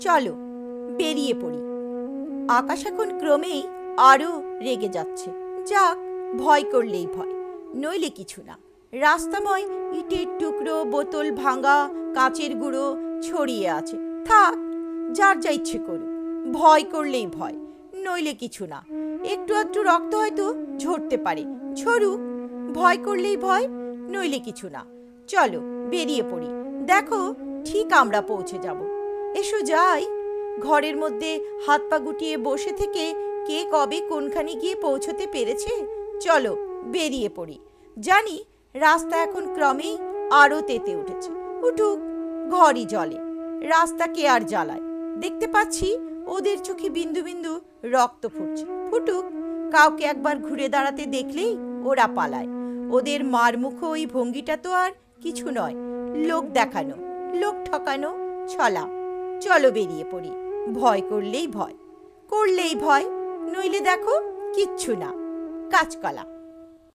চলো বেরিয়ে পড়ি। আকাশ এখন ক্রমেই আরো রেগে যাচ্ছে। যাক, ভয় করলেই ভয়, নইলে কিছু না। রাস্তাময় ইটের টুকরো, বোতল ভাঙা, কাঁচের গুঁড়ো ছড়িয়ে আছে। থাক, যার যা ইচ্ছে করুক। ভয় করলেই ভয়, নইলে কিছু না। একটু আধটু রক্ত হয়তো ঝরতে পারে, ঝরুক। ভয় করলেই ভয়, নইলে কিছু না। চলো বেরিয়ে পড়ি। দেখো, ঠিক আমরা পৌঁছে যাব। এসো যাই। ঘরের মধ্যে হাত পা গুটিয়ে বসে থেকে কে কবে কোনখানে গিয়ে পৌঁছতে পেরেছে? চলো বেরিয়ে পড়ি। জানি রাস্তা এখন ক্রমেই আরো তেতে উঠেছে। উঠুক, ঘরই জলে, রাস্তা কে আর জ্বালায়। দেখতে পাচ্ছি ওদের চোখে বিন্দু বিন্দু রক্ত ফুটছে। ফুটুক, কাউকে একবার ঘুরে দাঁড়াতে দেখলেই ওরা পালায়। ওদের মারমুখ ওই ভঙ্গিটা তো আর কিছু নয়, লোক দেখানো, লোক ঠকানো, ছলা। চলো বেরিয়ে পড়ি। ভয় করলেই ভয়, করলেই ভয়, নইলে দেখো কিচ্ছু না। কাঁচকলা।